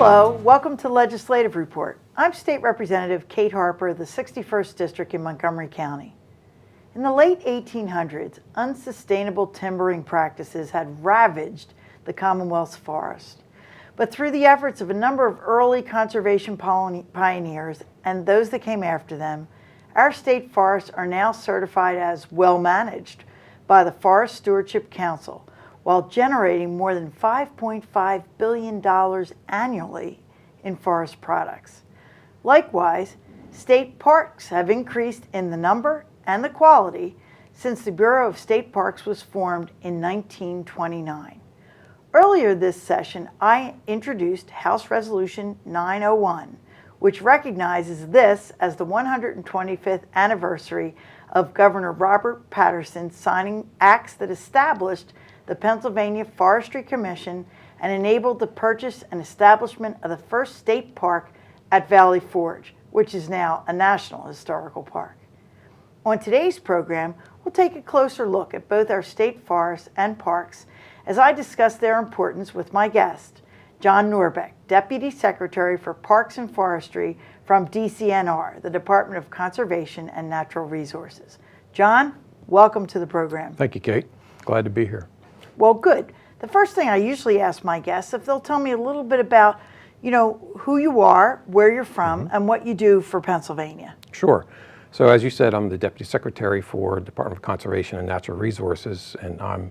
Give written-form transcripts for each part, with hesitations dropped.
Hello, welcome to Legislative Report. I'm State Representative Kate Harper of the 61st District in Montgomery County. In the late 1800s, unsustainable timbering practices had ravaged the Commonwealth's forest. But through the efforts of a number of early conservation pioneers and those that came after them, our state forests are now certified as well-managed by the Forest Stewardship Council, while generating more than $5.5 billion annually in forest products. Likewise, state parks have increased in the number and the quality since the Bureau of State Parks was formed in 1929. Earlier this session, I introduced House Resolution 901, which recognizes this as the 125th anniversary of Governor Robert Patterson signing acts that established the Pennsylvania Forestry Commission and enabled the purchase and establishment of the first state park at Valley Forge, which is now a National Historical Park. On today's program, we'll take a closer look at both our state forests and parks as I discuss their importance with my guest, John Norbeck, Deputy Secretary for Parks and Forestry from DCNR, the Department of Conservation and Natural Resources. John, welcome to the program. Thank you, Kate. Glad to be here. Well, good. The first thing I usually ask my guests if they'll tell me a little bit about, who you are, where you're from, and what you do for Pennsylvania. Sure. So as you said, I'm the Deputy Secretary for Department of Conservation and Natural Resources, and I'm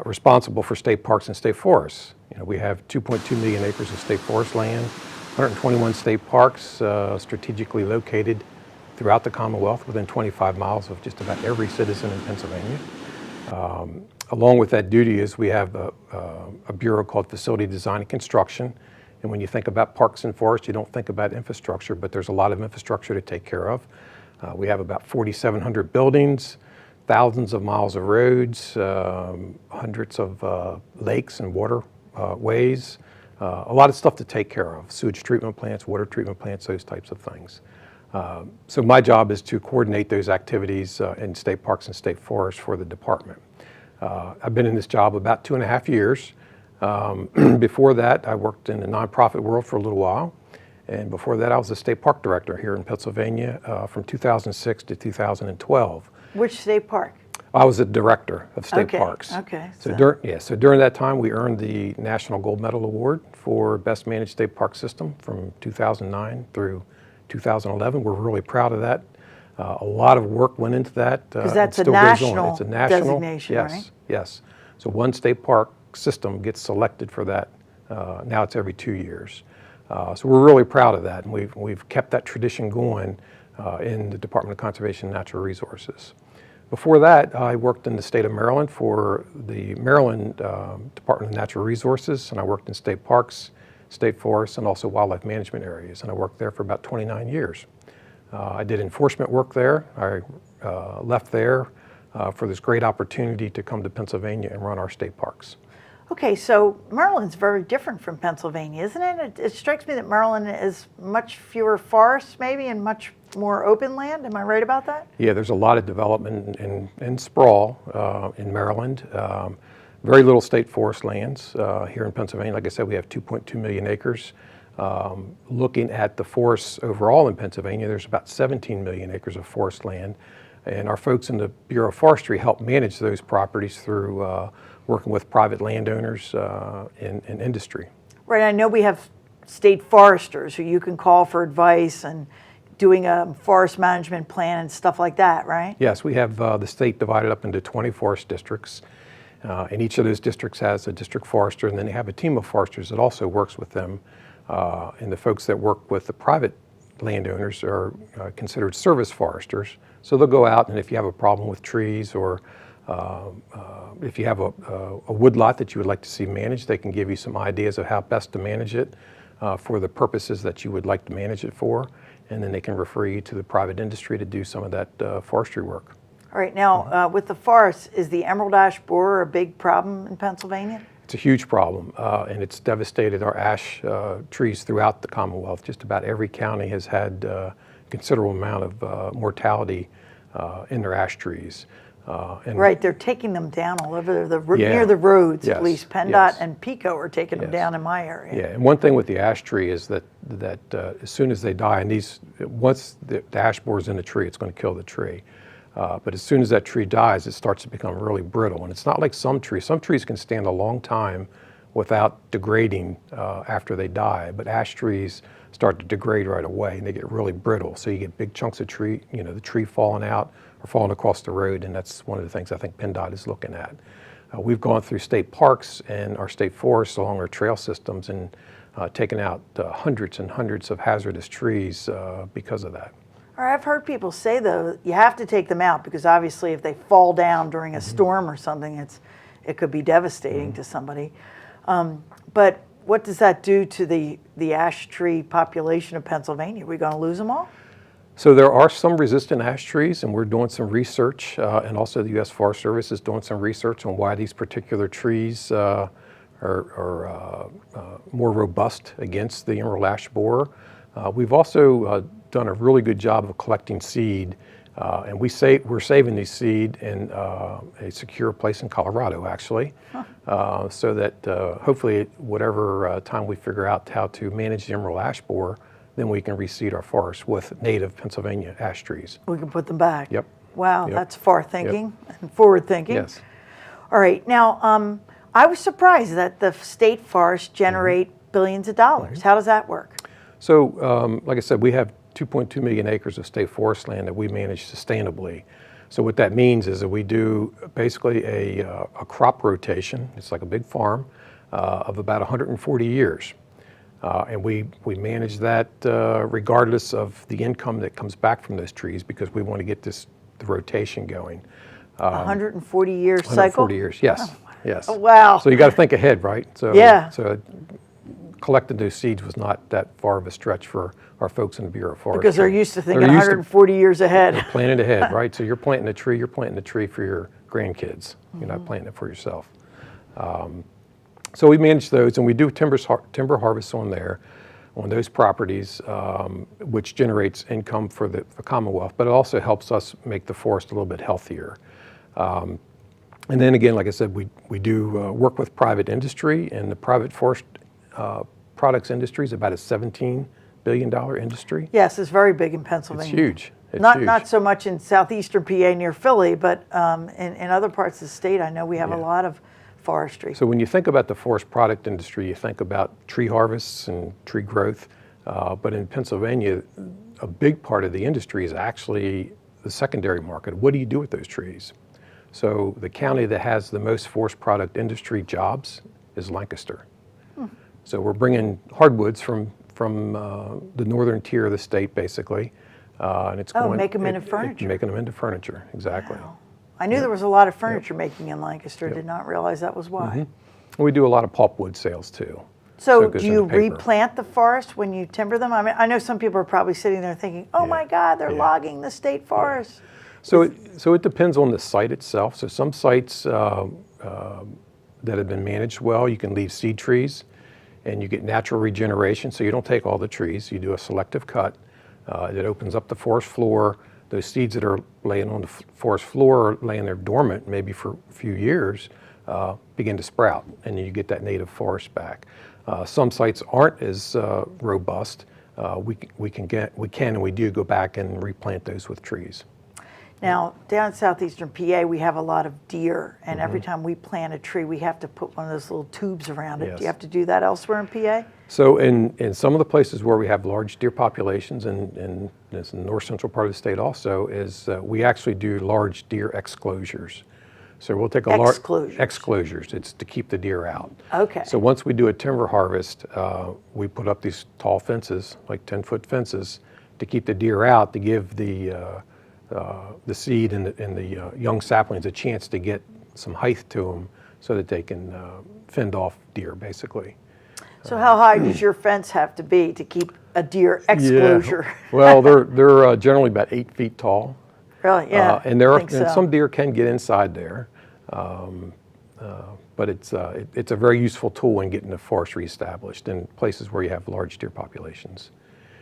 responsible for state parks and state forests. We have 2.2 million acres of state forest land, 121 state parks strategically located throughout the Commonwealth within 25 miles of just about every citizen in Pennsylvania. Along with that duty is we have a bureau called Facility Design and Construction. And when you think about parks and forests, you don't think about infrastructure, but there's a lot of infrastructure to take care of. We have about 4,700 buildings, thousands of miles of roads, hundreds of lakes and waterways, a lot of stuff to take care of, sewage treatment plants, water treatment plants, those types of things. So my job is to coordinate those activities in state parks and state forests for the department. I've been in this job about 2.5 years. Before that, I worked in the nonprofit world for a little while. And before that, I was a state park director here in Pennsylvania from 2006 to 2012. Which state park? I was a director of state parks. Okay. So during that time, we earned the National Gold Medal Award for Best Managed State Park System from 2009 through 2011. We're really proud of that. A lot of work went into that. Because that's a national designation, yes, right? Yes. So one state park system gets selected for that. Now it's every 2 years. So we're really proud of that, and we've kept that tradition going in the Department of Conservation and Natural Resources. Before that, I worked in the state of Maryland for the Maryland Department of Natural Resources, and I worked in state parks, state forests, and also wildlife management areas, and I worked there for about 29 years. I did enforcement work there. I left there for this great opportunity to come to Pennsylvania and run our state parks. Okay, so Maryland's very different from Pennsylvania, isn't it? It strikes me that Maryland is much fewer forests maybe and much more open land. Am I right about that? Yeah, there's a lot of development and sprawl in Maryland. Very little state forest lands here in Pennsylvania. Like I said, we have 2.2 million acres. Looking at the forests overall in Pennsylvania, there's about 17 million acres of forest land. And our folks in the Bureau of Forestry help manage those properties through working with private landowners and industry. Right, I know we have state foresters who you can call for advice and doing a forest management plan and stuff like that, right? Yes, we have the state divided up into 20 forest districts. And each of those districts has a district forester, and then they have a team of foresters that also works with them. And the folks that work with the private landowners are considered service foresters. So they'll go out, and if you have a problem with trees or if you have a woodlot that you would like to see managed, they can give you some ideas of how best to manage it for the purposes that you would like to manage it for. And then they can refer you to the private industry to do some of that forestry work. All right, now with the forests, is the emerald ash borer a big problem in Pennsylvania? It's a huge problem, and it's devastated our ash trees throughout the Commonwealth. Just about every county has had a considerable amount of mortality in their ash trees. And Right, they're taking them down all over Yeah. near the roads. Yes, At least PennDOT yes. and PICO are taking them Yes. down in my area. Yeah, and one thing with the ash tree is that as soon as they die, and once the ash borers in the tree, it's going to kill the tree. But as soon as that tree dies, it starts to become really brittle. And it's not like some trees. Some trees can stand a long time without degrading after they die. But ash trees start to degrade right away, and they get really brittle. So you get big chunks of tree, the tree falling out or falling across the road. And that's one of the things I think PennDOT is looking at. We've gone through state parks and our state forests along our trail systems and taken out hundreds and hundreds of hazardous trees because of that. Or I've heard people say, though, you have to take them out because obviously if they fall down during a storm or something, it could be devastating to somebody. But what does that do to the ash tree population of Pennsylvania? Are we going to lose them all? So there are some resistant ash trees, and we're doing some research, and also the U.S. Forest Service is doing some research on why these particular trees are more robust against the emerald ash borer. We've also done a really good job of collecting seed, and we're saving these seed in a secure place in Colorado, actually, so that hopefully whatever time we figure out how to manage the emerald ash borer, then we can reseed our forests with native Pennsylvania ash trees. We can put them back. Yep. Wow, Yep. that's far thinking and forward thinking. Yes. All right, now I was surprised that the state forests generate billions of dollars. How does that work? So, like I said, we have 2.2 million acres of state forest land that we manage sustainably. So what that means is that we do basically a crop rotation. It's like a big farm of about 140 years. And we manage that regardless of the income that comes back from those trees because we want to get the rotation going. 140-year cycle? 140 years, yes. Yes. Oh, wow. So you got to think ahead, right? So, Yeah. So collecting those seeds was not that far of a stretch for our folks in the Bureau of Forestry. Because they're used to thinking They're used to 140 years ahead. planning ahead, right? So you're planting a tree for your grandkids. You're not planting it for yourself. So we manage those, and we do timber harvests on those properties, which generates income for the Commonwealth, but it also helps us make the forest a little bit healthier. And then again, like I said, we do work with private industry, and the private forest products industry is about a $17 billion industry. Yes, it's very big in Pennsylvania. It's huge. It's not huge. Not so much in southeastern PA near Philly, but in other parts of the state, I know we have a lot of forestry. So when you think about the forest product industry, you think about tree harvests and tree growth. But in Pennsylvania, a big part of the industry is actually the secondary market. What do you do with those trees? So the county that has the most forest product industry jobs is Lancaster. So we're bringing hardwoods from the northern tier of the state, basically. And it's make them into furniture. Making them into furniture, exactly. Wow. I knew there was a lot of furniture making in Lancaster. Did not realize that was why. We do a lot of pulpwood sales too. So it goes do you into paper. replant the forest when you timber them? I mean, I know some people are probably sitting there thinking, "Oh my God, they're logging the state forest." So it depends on the site itself. So some sites that have been managed well, you can leave seed trees, and you get natural regeneration. So you don't take all the trees. You do a selective cut. It opens up the forest floor. Those seeds that are laying on the forest floor or laying there dormant, maybe for a few years, begin to sprout, and then you get that native forest back. Some sites aren't as robust. We can and we do go back and replant those with trees. Now, down in southeastern PA, we have a lot of deer, and every time we plant a tree, we have to put one of those little tubes around it. Yes. Do you have to do that elsewhere in PA? So in some of the places where we have large deer populations, and it's in the north central part of the state also, is we actually do large deer exclosures. So we'll take a large exclosures. It's to keep the deer out. Okay. So once we do a timber harvest, we put up these tall fences, like 10-foot fences, to keep the deer out, to give the seed and the young saplings a chance to get some height to them, so that they can fend off deer, basically. So how high does your fence have to be to keep a deer exclosure? Yeah. Well, they're generally about 8 feet tall. Really? Yeah. And some deer can get inside there, but it's a very useful tool in getting the forest reestablished in places where you have large deer populations.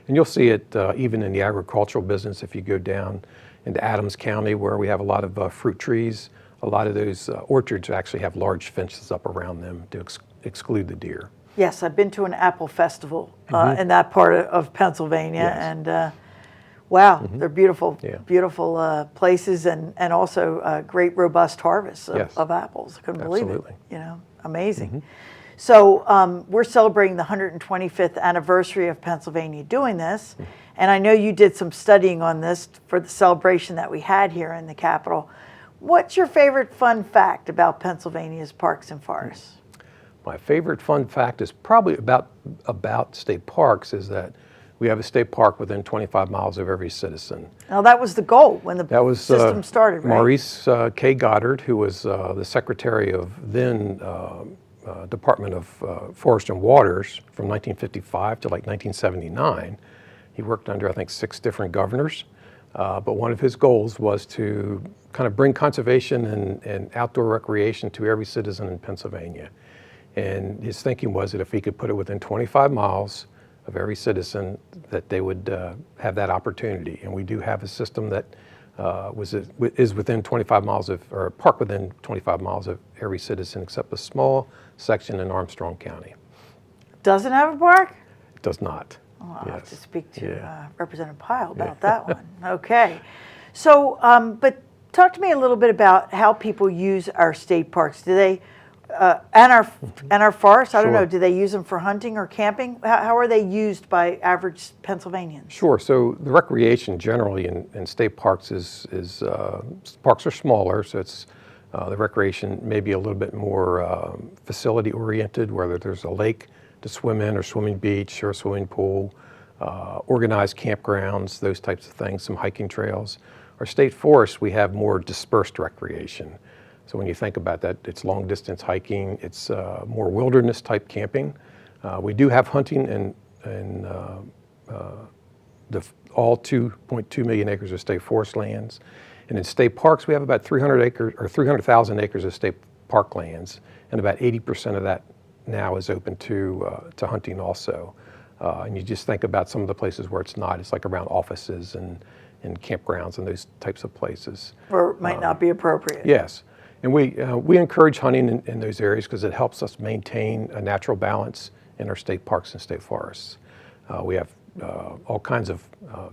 And you'll see it even in the agricultural business. If you go down into Adams County where we have a lot of fruit trees. A lot of those orchards actually have large fences up around them to exclude the deer. Yes, I've been to an apple festival in that part of Pennsylvania, Yes. and wow, they're beautiful, Yeah. beautiful places, and also great robust harvests Yes. of apples. I couldn't believe Absolutely. it. You know, amazing. So we're celebrating the 125th anniversary of Pennsylvania doing this, and I know you did some studying on this for the celebration that we had here in the Capitol. What's your favorite fun fact about Pennsylvania's parks and forests? My favorite fun fact is probably about state parks is that we have a state park within 25 miles of every citizen. Now, that was the goal when the That was system started, right? Maurice K. Goddard, who was the secretary of then Department of Forest and Waters from 1955 to like 1979. He worked under, I think, 6 different governors. But one of his goals was to kind of bring conservation and outdoor recreation to every citizen in Pennsylvania. And his thinking was that if he could put it within 25 miles of every citizen, that they would have that opportunity. And we do have a system that is within 25 miles of, or a park within 25 miles of every citizen, except a small section in Armstrong County. Doesn't have a park? It does not. Oh, I'll have to speak to Yeah. Representative Pyle about that one. Okay. So, but talk to me a little bit about how people use our state parks. Do they, and our forests, I don't know, Sure. do they use them for hunting or camping? How are they used by average Pennsylvanians? Sure. So the recreation generally in state parks is parks are smaller, so it's the recreation may be a little bit more facility oriented, whether there's a lake to swim in or swimming beach or a swimming pool, organized campgrounds, those types of things, some hiking trails. Our state forests, we have more dispersed recreation. So when you think about that, it's long distance hiking, it's more wilderness type camping. We do have hunting in all 2.2 million acres of state forest lands. And in state parks, we have about 300,000 acres of state park lands, and about 80% of that now is open to hunting also. And you just think about some of the places where it's not. It's like around offices and campgrounds and those types of places. Or it might not be appropriate. Yes. And we encourage hunting in those areas because it helps us maintain a natural balance in our state parks and state forests. We have all kinds of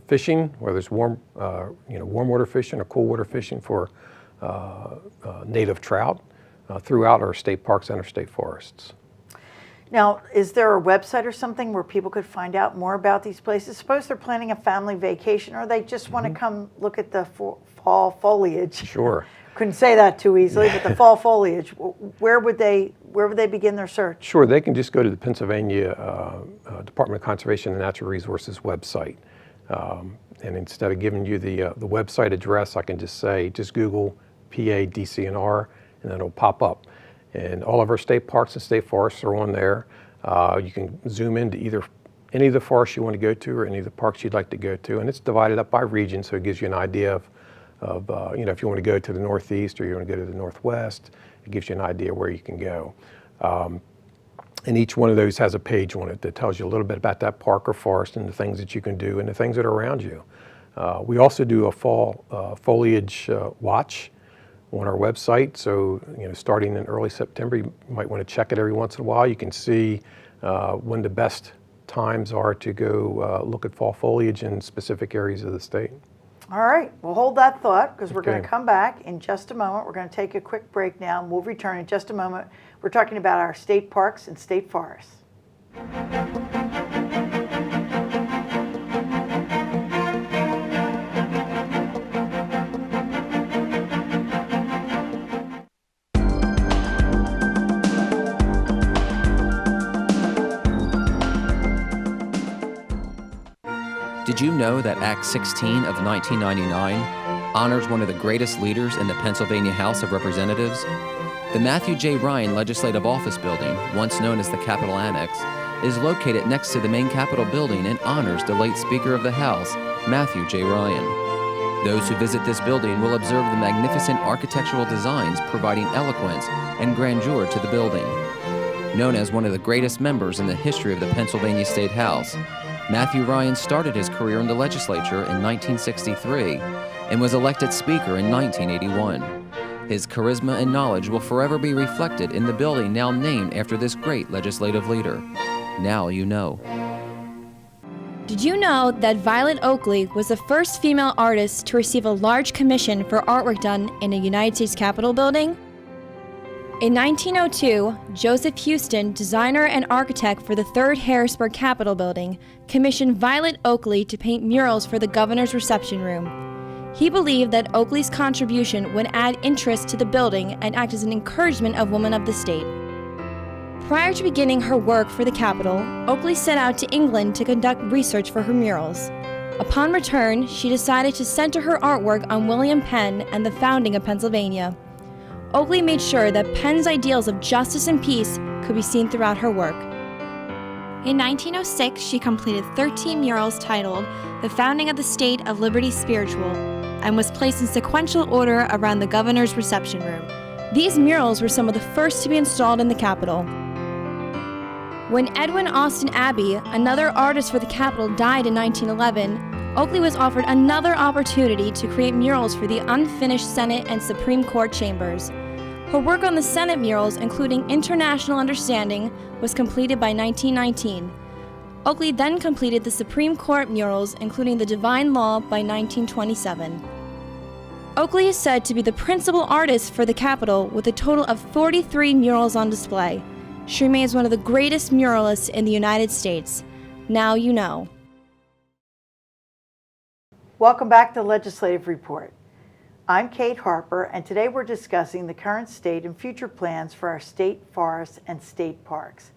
fishing, whether it's warm water fishing or cool water fishing for native trout throughout our state parks and our state forests. Now, is there a website or something where people could find out more about these places? Suppose they're planning a family vacation, or they just want to come look at the fall foliage. Sure. Couldn't say that too easily, but the fall foliage, where would they begin their search? Sure, they can just go to the Pennsylvania Department of Conservation and Natural Resources website. And instead of giving you the website address, I can just say, just Google PADCNR, and then it'll pop up. And all of our state parks and state forests are on there. You can zoom into either any of the forests you want to go to or any of the parks you'd like to go to. And it's divided up by region, so it gives you an idea of if you want to go to the northeast or you want to go to the northwest, it gives you an idea where you can go. And each one of those has a page on it that tells you a little bit about that park or forest and the things that you can do and the things that are around you. We also do a fall foliage watch on our website. So, starting in early September, you might want to check it every once in a while. You can see when the best times are to go look at fall foliage in specific areas of the state. All right, we'll hold that thought because we're going to Okay. come back in just a moment. We're going to take a quick break now and we'll return in just a moment. We're talking about our state parks and state forests. Did you know that Act 16 of 1999 honors one of the greatest leaders in the Pennsylvania House of Representatives? The Matthew J. Ryan Legislative Office Building, once known as the Capitol Annex, is located next to the main Capitol building and honors the late Speaker of the House, Matthew J. Ryan. Those who visit this building will observe the magnificent architectural designs providing eloquence and grandeur to the building. Known as one of the greatest members in the history of the Pennsylvania State House, Matthew Ryan started his career in the legislature in 1963 and was elected Speaker in 1981. His charisma and knowledge will forever be reflected in the building now named after this great legislative leader. Now you know. Did you know that Violet Oakley was the first female artist to receive a large commission for artwork done in a United States Capitol building? In 1902, Joseph Houston, designer and architect for the 3rd Harrisburg Capitol building, commissioned Violet Oakley to paint murals for the governor's reception room. He believed that Oakley's contribution would add interest to the building and act as an encouragement of women of the state. Prior to beginning her work for the Capitol, Oakley set out to England to conduct research for her murals. Upon return, she decided to center her artwork on William Penn and the founding of Pennsylvania. Oakley made sure that Penn's ideals of justice and peace could be seen throughout her work. In 1906, she completed 13 murals titled The Founding of the State of Liberty Spiritual and was placed in sequential order around the governor's reception room. These murals were some of the first to be installed in the Capitol. When Edwin Austin Abbey, another artist for the Capitol, died in 1911, Oakley was offered another opportunity to create murals for the unfinished Senate and Supreme Court chambers. Her work on the Senate murals, including International Understanding, was completed by 1919. Oakley then completed the Supreme Court murals, including the Divine Law, by 1927. Oakley is said to be the principal artist for the Capitol with a total of 43 murals on display. She remains one of the greatest muralists in the United States. Now you know. Welcome back to Legislative Report. I'm Kate Harper, and today we're discussing the current state and future plans for our state forests and state parks.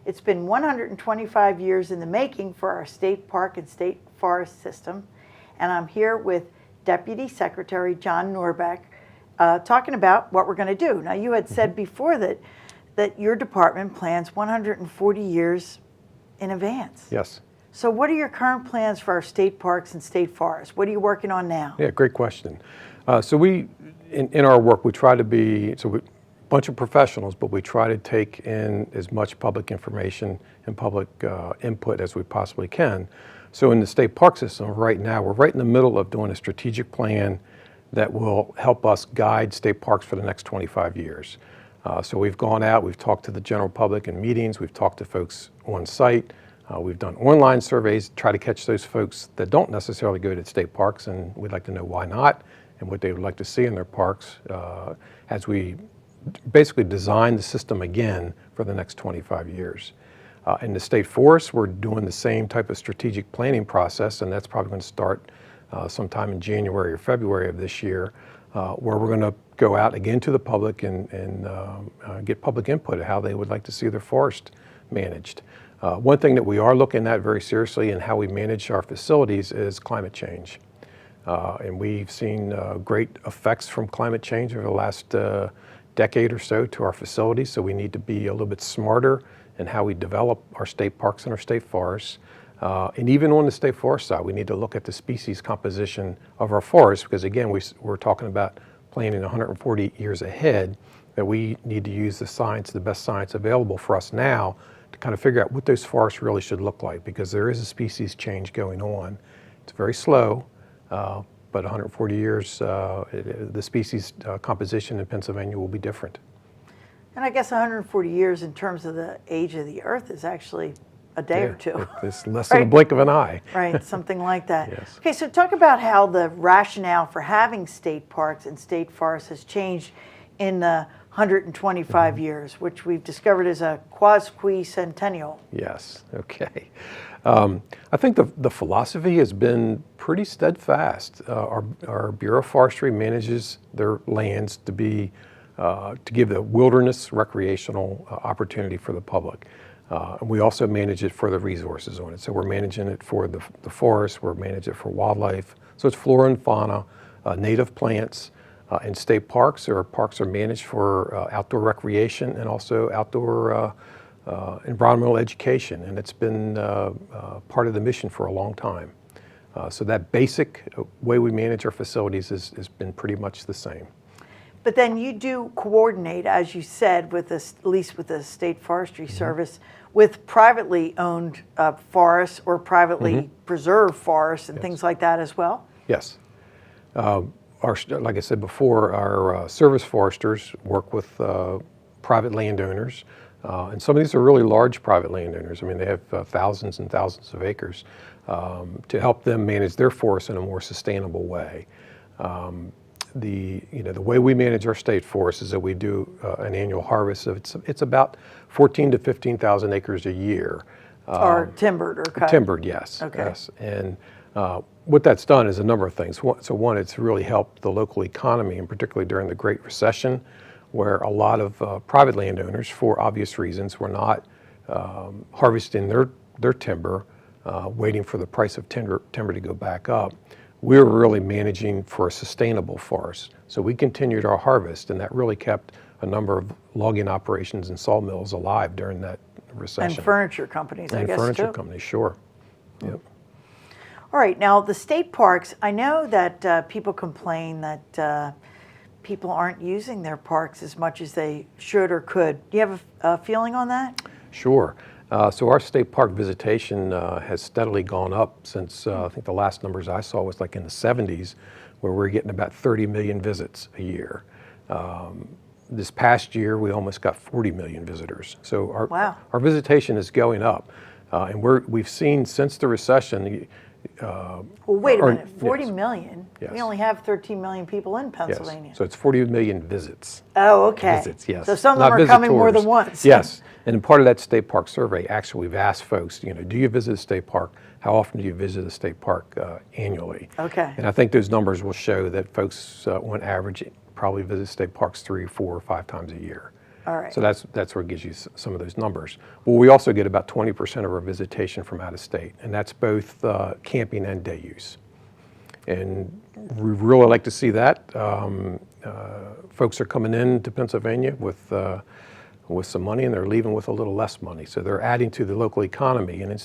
It's been 125 years in the making for our state park and state forest system, and I'm here with Deputy Secretary John Norbeck talking about what we're going to do. Now, you had said before that your department plans 140 years in advance. Yes. So what are your current plans for our state parks and state forests? What are you working on now? Yeah, great question. So we, in our work, we try to be, a bunch of professionals, but we try to take in as much public information and public input as we possibly can. So in the state park system right now, we're right in the middle of doing a strategic plan that will help us guide state parks for the next 25 years. So we've gone out, we've talked to the general public in meetings, we've talked to folks on site, we've done online surveys, try to catch those folks that don't necessarily go to state parks, and we'd like to know why not and what they would like to see in their parks as we basically design the system again for the next 25 years. In the state forests, we're doing the same type of strategic planning process, and that's probably going to start sometime in January or February of this year, where we're going to go out again to the public and get public input of how they would like to see their forest managed. One thing that we are looking at very seriously in how we manage our facilities is climate change. And we've seen great effects from climate change over the last decade or so to our facilities, so we need to be a little bit smarter in how we develop our state parks and our state forests. And even on the state forest side, we need to look at the species composition of our forests, because again, we're talking about planning 140 years ahead, that we need to use the science, the best science available for us now, to kind of figure out what those forests really should look like, because there is a species change going on. It's very slow, but 140 years, the species composition in Pennsylvania will be different. And I guess 140 years in terms of the age of the earth is actually a day or two. It's less than a blink of an eye. Right, something like that. Yes. Okay, so talk about how the rationale for having state parks and state forests has changed in the 125 years, which we've discovered is a quasi-centennial. Yes, okay. I think the philosophy has been pretty steadfast. Our Bureau of Forestry manages their lands to be to give the wilderness recreational opportunity for the public. We also manage it for the resources on it. So we're managing it for the forest, we're managing it for wildlife. So it's flora and fauna, native plants. In state parks, our parks are managed for outdoor recreation and also outdoor environmental education. And it's been part of the mission for a long time. So that basic way we manage our facilities has been pretty much the same. But then you do coordinate, as you said, with at least with the State Forestry Service, with privately owned forests or privately preserved forests and things like that as well? Yes. Like I said before, our service foresters work with private landowners, and some of these are really large private landowners. I mean, they have thousands and thousands of acres to help them manage their forests in a more sustainable way. The way we manage our state forests is that we do an annual harvest. It's about 14 to 15,000 acres a year. Or timbered or cut? Timbered, yes. Okay. Yes. And what that's done is a number of things. So one, it's really helped the local economy, and particularly during the Great Recession, where a lot of private landowners, for obvious reasons, were not harvesting their timber, waiting for the price of timber to go back up. We were really managing for a sustainable forest. So we continued our harvest, and that really kept a number of logging operations and sawmills alive during that recession. And furniture companies, I guess, furniture too. companies, sure. Yep. All right, now the state parks, I know that people complain that people aren't using their parks as much as they should or could. Do you have a feeling on that? Sure. So our state park visitation has steadily gone up since I think the last numbers I saw was like in the 70s, where we're getting about 30 million visits a year. This past year, we almost got 40 million visitors. So our visitation is going up. And we've seen since the recession. Well, wait a minute, 40 yes. million? Yes. We only have 13 million people in Yes. Pennsylvania. So it's 40 million visits. Oh, okay. Visits, yes. So some of Not them are coming more than visitors. once. Yes. And in part of that state park survey, actually, we've asked folks, do you visit a state park? How often do you visit a state park annually? Okay. And I think those numbers will show that folks, on average, probably visit state parks 3, 4, or 5 times a year. All right. So that's where it gives you some of those numbers. Well, we also get about 20% of our visitation from out of state, and that's both camping and day use. And we really like to see that. Folks are coming into Pennsylvania with some money, and they're leaving with a little less money. So they're adding to the local economy. And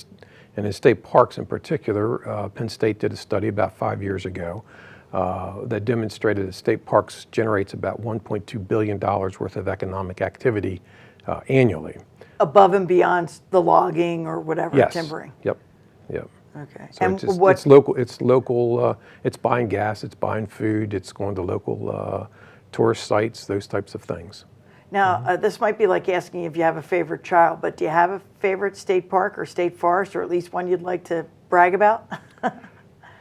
in state parks in particular, Penn State did a study about 5 years ago that demonstrated that state parks generates about $1.2 billion worth of economic activity annually. Above and beyond the logging or whatever, Yes. timbering. Yep. Okay. So And it's local. It's local. It's buying gas. It's buying food. It's going to local tourist sites. Those types of things. Now, this might be like asking if you have a favorite child, but do you have a favorite state park or state forest, or at least one you'd like to brag about?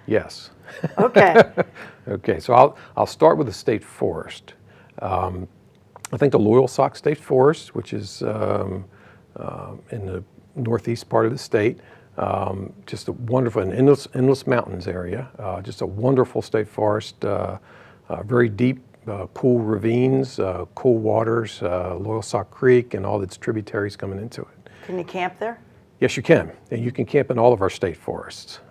Yes. Okay. Okay. So I'll start with the state forest. I think the Loyalsock State Forest, which is in the northeast part of the state. Just a wonderful and endless mountains area. Just a wonderful state forest, very deep, cool ravines, cool waters, Loyalsock Creek and all its tributaries coming into it. Can you camp there? Yes, you can. And you can camp in all of our state forests.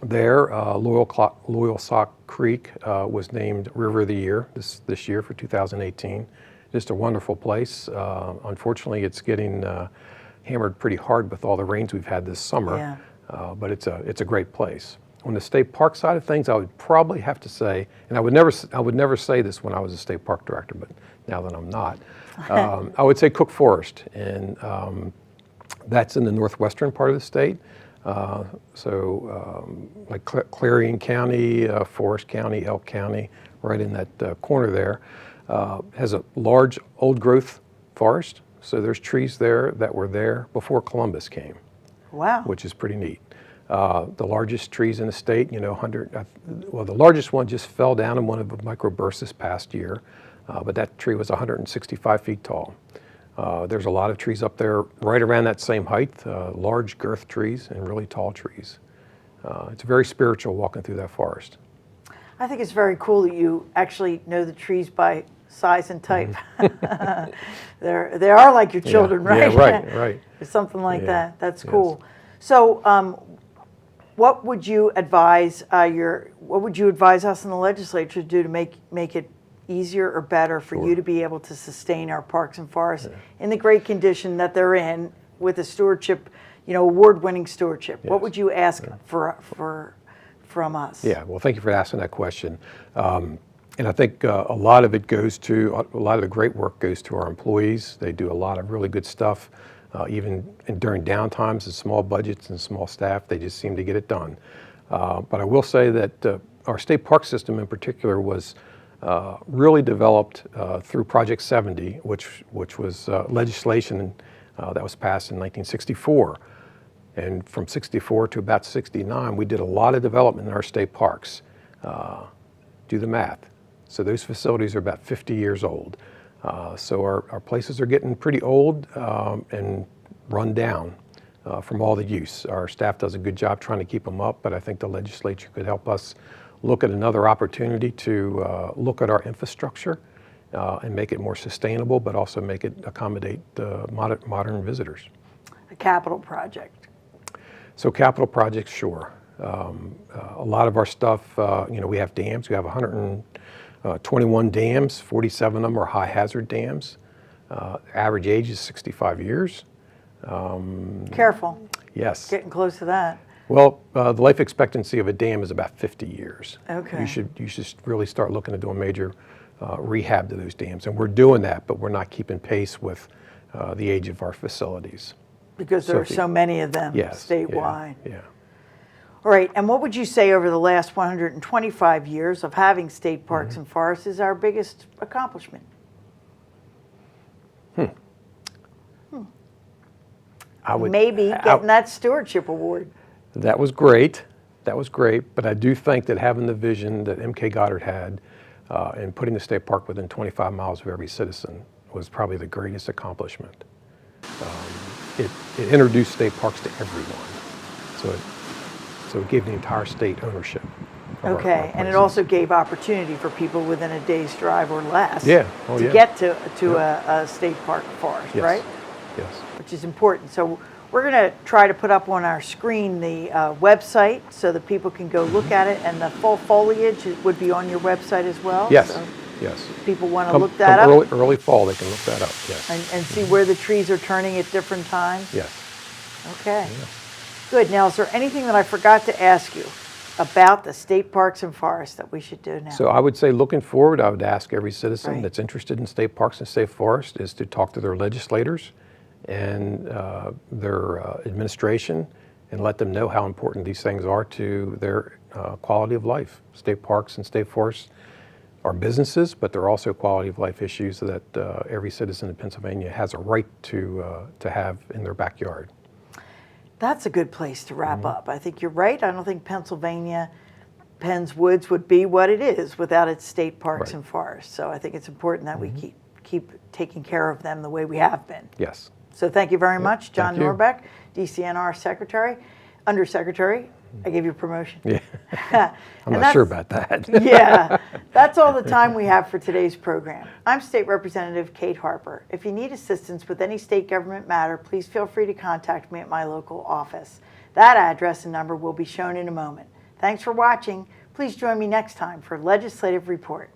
Loyalsock Creek was named River of the Year this year for 2018. Just a wonderful place. Unfortunately, it's getting hammered pretty hard with all the rains we've had this summer, Yeah. but it's a great place. On the state park side of things, I would probably have to say, and I would never say this when I was a state park director, but now that I'm not, I would say Cook Forest, and that's in the northwestern part of the state. Like Clarion County, Forest County, Elk County, right in that corner there, has a large old growth forest. So there's trees there that were there before Columbus came. Wow. Which is pretty neat. The largest trees in the state, the largest one just fell down in one of the microbursts this past year, but that tree was 165 feet tall. There's a lot of trees up there right around that same height, large girth trees and really tall trees. It's very spiritual walking through that forest. I think it's very cool that you actually know the trees by size and type. They are like your children, right? Yeah, right. Or something like that. That's Yes. cool. So, what would you advise us in the legislature to do to make it easier or better for you to be able to sustain our parks and forests in the great condition that they're in with a stewardship, award-winning stewardship? Yes. What would you ask from us? Yeah, well, thank you for asking that question. And I think a lot of the great work goes to our employees. They do a lot of really good stuff, even during downtimes and small budgets and small staff. They just seem to get it done. But I will say that our state park system in particular was really developed through Project 70, which was legislation that was passed in 1964. And from 64 to about 69, we did a lot of development in our state parks. Do the math. So those facilities are about 50 years old. So our places are getting pretty old and run down from all the use. Our staff does a good job trying to keep them up, but I think the legislature could help us look at another opportunity to look at our infrastructure and make it more sustainable, but also make it accommodate modern visitors. A capital project. So capital projects, sure. A lot of our stuff, we have dams. We have 121 dams. 47 of them are high hazard dams. Average age is 65 years. Careful. Yes. Getting close to that. Well, the life expectancy of a dam is about 50 years. Okay. You should really start looking at doing major rehab to those dams. And we're doing that, but we're not keeping pace with the age of our facilities. Because there are so many of them Yes, statewide. Yeah. All right, and what would you say over the last 125 years of having state parks and forests is our biggest accomplishment? Maybe getting that stewardship award. That was great. That was great. But I do think that having the vision that M.K. Goddard had and putting the state park within 25 miles of every citizen was probably the greatest accomplishment. It introduced state parks to everyone. So it gave the entire state ownership. Okay, and it also gave opportunity for people within a day's drive or less to get to a state park or forest, Yes. right? Yes. Which is important. So we're going to try to put up on our screen the website so that people can go look at it, and the full foliage would be on your website as well? Yes. So Yes. people want to look that up early fall, they can look that up. Yes. and see where the trees are turning at different times? Yes. Okay. Good. Now, is there anything that I forgot to ask you about the state parks and forests that we should do now? So I would say, looking forward, I would ask every citizen Right. that's interested in state parks and state forests is to talk to their legislators and their administration and let them know how important these things are to their quality of life. State parks and state forests are businesses, but they're also quality of life issues that every citizen in Pennsylvania has a right to have in their backyard. That's a good place to wrap up. I think you're right. I don't think Penn's Woods would be what it is without its state parks Right. and forests. So I think it's important that we keep taking care of them the way we have been. Yes. So thank you very much, John thank you. Norbeck, DCNR Secretary, Undersecretary. I gave you a promotion. Yeah. I'm And not sure about that. Yeah, that's all the time we have for today's program. I'm State Representative Kate Harper. If you need assistance with any state government matter, please feel free to contact me at my local office. That address and number will be shown in a moment. Thanks for watching. Please join me next time for Legislative Report.